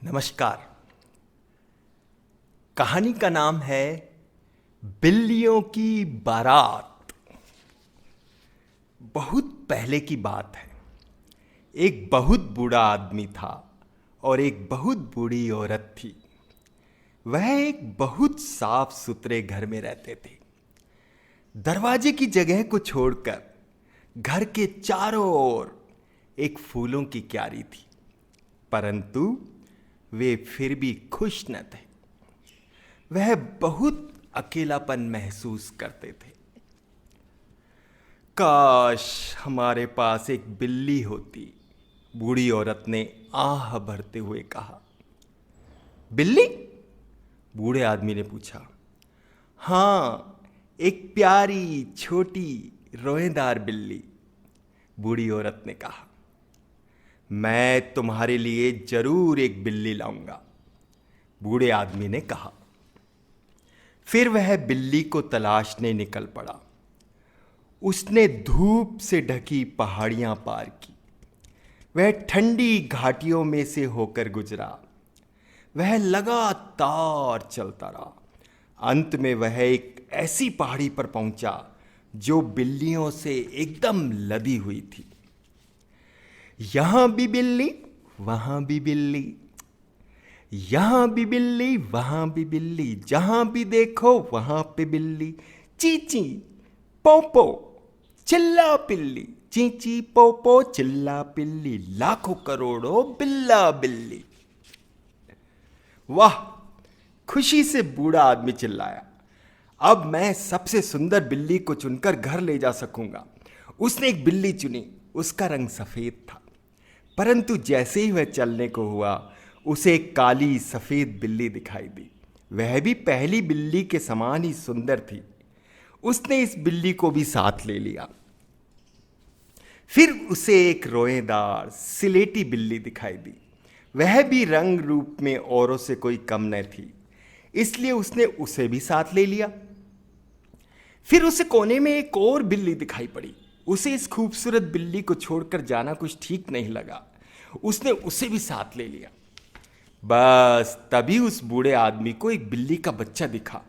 नमस्कार। कहानी का नाम है बिल्लियों की बारात। बहुत पहले की बात है। एक बहुत बूढ़ा आदमी था और एक बहुत बूढ़ी औरत थी। वह एक बहुत साफ सुथरे घर में रहते थे। दरवाजे की जगह को छोड़कर घर के चारों ओर एक फूलों की क्यारी थी, परंतु वे फिर भी खुश न थे। वह बहुत अकेलापन महसूस करते थे। काश हमारे पास एक बिल्ली होती, बूढ़ी औरत ने आह भरते हुए कहा। बिल्ली? बूढ़े आदमी ने पूछा। हाँ, एक प्यारी छोटी रोएदार बिल्ली, बूढ़ी औरत ने कहा। मैं तुम्हारे लिए जरूर एक बिल्ली लाऊंगा, बूढ़े आदमी ने कहा। फिर वह बिल्ली को तलाशने निकल पड़ा। उसने धूप से ढकी पहाड़ियां पार की। वह ठंडी घाटियों में से होकर गुजरा। वह लगातार चलता रहा। अंत में वह एक ऐसी पहाड़ी पर पहुंचा जो बिल्लियों से एकदम लदी हुई थी। यहां भी बिल्ली, वहां भी बिल्ली, यहां भी बिल्ली, वहां भी बिल्ली, जहां भी देखो वहां पे बिल्ली। चींची पोपो चिल्ला पिल्ली, चींची पोपो चिल्ला पिल्ली, लाखों करोड़ों बिल्ला बिल्ली। वाह! खुशी से बूढ़ा आदमी चिल्लाया। अब मैं सबसे सुंदर बिल्ली को चुनकर घर ले जा सकूंगा। उसने एक बिल्ली चुनी। उसका रंग सफेद था, परंतु जैसे ही वह चलने को हुआ, उसे एक काली सफेद बिल्ली दिखाई दी। वह भी पहली बिल्ली के समान ही सुंदर थी। उसने इस बिल्ली को भी साथ ले लिया। फिर उसे एक रोएदार सिलेटी बिल्ली दिखाई दी। वह भी रंग रूप में औरों से कोई कम न थी, इसलिए उसने उसे भी साथ ले लिया। फिर उसे कोने में एक और बिल्ली दिखाई पड़ी। उसे इस खूबसूरत बिल्ली को छोड़कर जाना कुछ ठीक नहीं लगा। उसने उसे भी साथ ले लिया। बस तभी उस बूढ़े आदमी को एक बिल्ली का बच्चा दिखा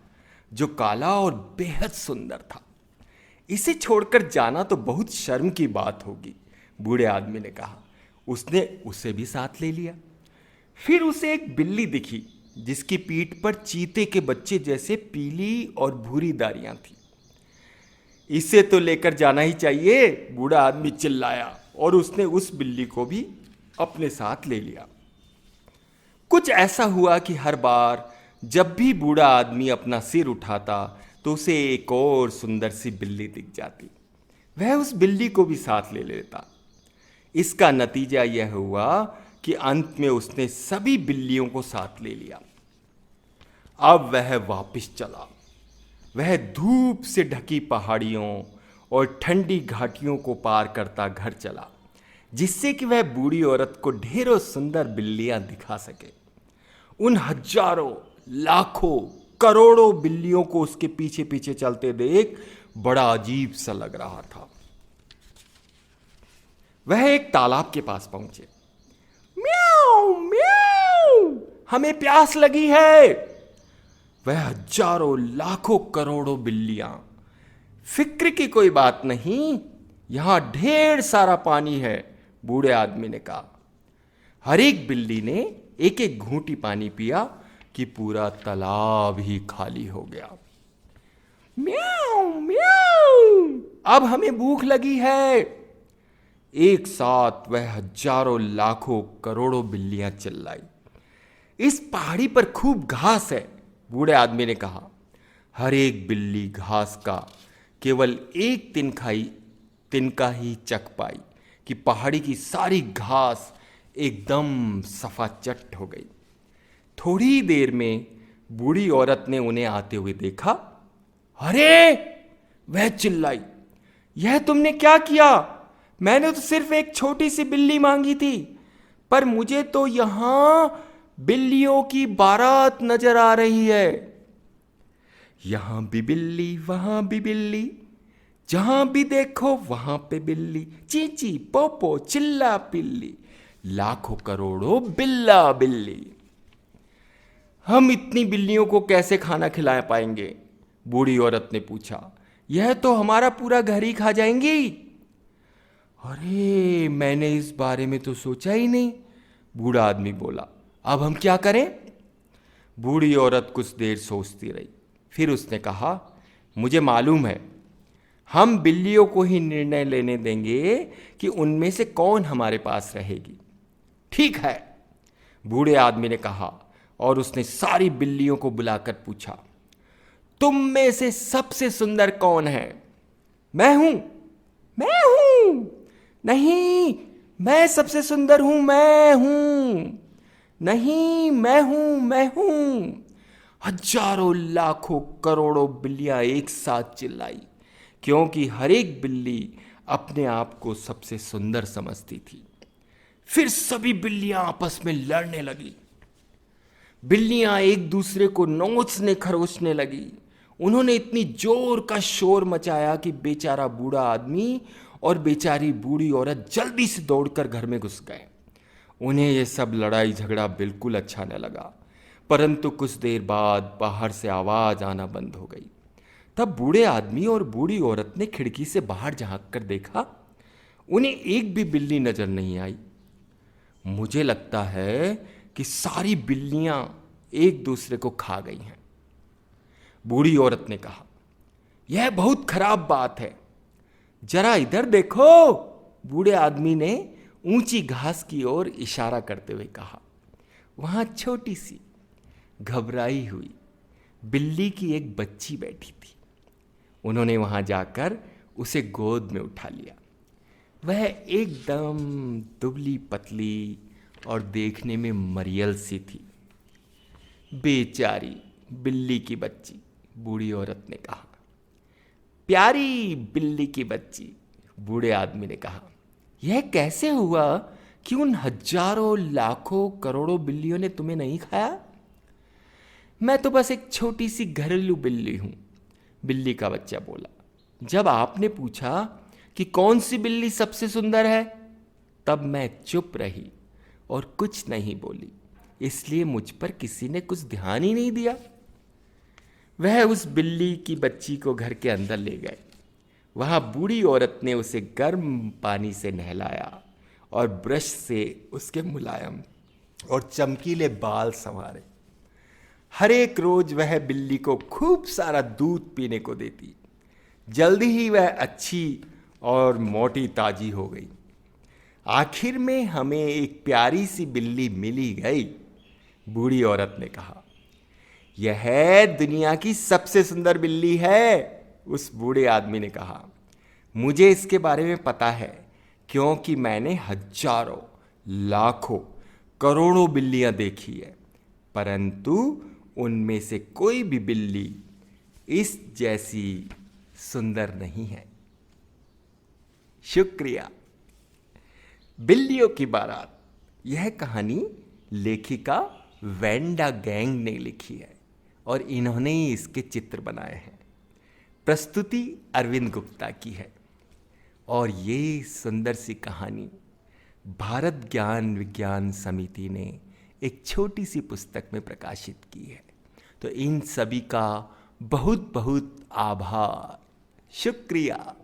जो काला और बेहद सुंदर था। इसे छोड़कर जाना तो बहुत शर्म की बात होगी, बूढ़े आदमी ने कहा। उसने उसे भी साथ ले लिया। फिर उसे एक बिल्ली दिखी जिसकी पीठ पर चीते के बच्चे जैसे पीली और भूरी दारियां थी। इसे तो लेकर जाना ही चाहिए, बूढ़ा आदमी चिल्लाया, और उसने उस बिल्ली को भी अपने साथ ले लिया। कुछ ऐसा हुआ कि हर बार जब भी बूढ़ा आदमी अपना सिर उठाता तो उसे एक और सुंदर सी बिल्ली दिख जाती। वह उस बिल्ली को भी साथ ले लेता। इसका नतीजा यह हुआ कि अंत में उसने सभी बिल्लियों को साथ ले लिया। अब वह वापस चला। वह धूप से ढकी पहाड़ियों और ठंडी घाटियों को पार करता घर चला, जिससे कि वह बूढ़ी औरत को ढेरों सुंदर बिल्लियां दिखा सके। उन हजारों, लाखों, करोड़ों बिल्लियों को उसके पीछे पीछे चलते देख बड़ा अजीब सा लग रहा था। वह एक तालाब के पास पहुंचे। म्याऊ म्याऊ, हमें प्यास लगी है। वह हजारों, लाखों, करोड़ों बिल्लियां। फिक्र की कोई बात नहीं, यहां ढेर सारा पानी है, बूढ़े आदमी ने कहा। हर एक बिल्ली ने एक एक घूंटी पानी पिया कि पूरा तालाब ही खाली हो गया। म्याऊ म्याऊ, अब हमें भूख लगी है। एक साथ वह हजारों, लाखों, करोड़ों बिल्लियां चिल्लाई। इस पहाड़ी पर खूब घास है, बूढ़े आदमी ने कहा। हर एक बिल्ली घास का केवल एक तिनका ही चख पाई कि पहाड़ी की सारी घास एकदम सफाचट हो गई। थोड़ी ही देर में बूढ़ी औरत ने उन्हें आते हुए देखा। अरे! वह चिल्लाई, यह तुमने क्या किया? मैंने तो सिर्फ एक छोटी सी बिल्ली मांगी थी, पर मुझे तो यहां बिल्लियों की बारात नजर आ रही है। यहां भी बिल्ली, वहां भी बिल्ली, जहां भी देखो वहां पे बिल्ली। चींची पोपो चिल्ला पिल्ली, लाखों करोड़ों बिल्ला बिल्ली। हम इतनी बिल्लियों को कैसे खाना खिला पाएंगे? बूढ़ी औरत ने पूछा। यह तो हमारा पूरा घर ही खा जाएंगी। अरे, मैंने इस बारे में तो सोचा ही नहीं, बूढ़ा आदमी बोला। अब हम क्या करें? बूढ़ी औरत कुछ देर सोचती रही, फिर उसने कहा, मुझे मालूम है, हम बिल्लियों को ही निर्णय लेने देंगे कि उनमें से कौन हमारे पास रहेगी। ठीक है, बूढ़े आदमी ने कहा, और उसने सारी बिल्लियों को बुलाकर पूछा, तुम में से सबसे सुंदर कौन है? मैं हूं, मैं हूं। नहीं, मैं सबसे सुंदर हूं, मैं हूं। नहीं, मैं हूं, मैं हूं। हजारों लाखों करोड़ों बिल्लियां एक साथ चिल्लाई, क्योंकि हर एक बिल्ली अपने आप को सबसे सुंदर समझती थी। फिर सभी बिल्लियां आपस में लड़ने लगी। बिल्लियां एक दूसरे को नोचने खरोचने लगी। उन्होंने इतनी जोर का शोर मचाया कि बेचारा बूढ़ा आदमी और बेचारी बूढ़ी औरत जल्दी से दौड़कर घर में घुस गए। उन्हें यह सब लड़ाई झगड़ा बिल्कुल अच्छा न लगा, परंतु कुछ देर बाद बाहर से आवाज आना बंद हो गई। तब बूढ़े आदमी और बूढ़ी औरत ने खिड़की से बाहर झांक कर देखा। उन्हें एक भी बिल्ली नजर नहीं आई। मुझे लगता है कि सारी बिल्लियां एक दूसरे को खा गई हैं, बूढ़ी औरत ने कहा। यह बहुत खराब बात है। जरा इधर देखो, बूढ़े आदमी ने ऊंची घास की ओर इशारा करते हुए कहा। वहां छोटी सी घबराई हुई बिल्ली की एक बच्ची बैठी थी। उन्होंने वहां जाकर उसे गोद में उठा लिया। वह एकदम दुबली पतली और देखने में मरियल सी थी। बेचारी बिल्ली की बच्ची, बूढ़ी औरत ने कहा। प्यारी बिल्ली की बच्ची, बूढ़े आदमी ने कहा। यह कैसे हुआ कि उन हजारों लाखों करोड़ों बिल्लियों ने तुम्हें नहीं खाया? मैं तो बस एक छोटी सी घरेलू बिल्ली हूं, बिल्ली का बच्चा बोला। जब आपने पूछा कि कौन सी बिल्ली सबसे सुंदर है, तब मैं चुप रही और कुछ नहीं बोली, इसलिए मुझ पर किसी ने कुछ ध्यान ही नहीं दिया। वह उस बिल्ली की बच्ची को घर के अंदर ले गए। वहां बूढ़ी औरत ने उसे गर्म पानी से नहलाया और ब्रश से उसके मुलायम और चमकीले बाल संवारे। हर एक रोज वह बिल्ली को खूब सारा दूध पीने को देती। जल्दी ही वह अच्छी और मोटी ताजी हो गई। आखिर में हमें एक प्यारी सी बिल्ली मिली गई, बूढ़ी औरत ने कहा। यह दुनिया की सबसे सुंदर बिल्ली है, उस बूढ़े आदमी ने कहा। मुझे इसके बारे में पता है, क्योंकि मैंने हजारों लाखों करोड़ों बिल्लियां देखी है, परंतु उनमें से कोई भी बिल्ली इस जैसी सुंदर नहीं है। शुक्रिया। बिल्लियों की बारात, यह कहानी लेखिका वेंडा गैंग ने लिखी है और इन्होंने ही इसके चित्र बनाए हैं। प्रस्तुति अरविंद गुप्ता की है और ये सुंदर सी कहानी भारत ज्ञान विज्ञान समिति ने एक छोटी सी पुस्तक में प्रकाशित की है। तो इन सभी का बहुत बहुत आभार, शुक्रिया।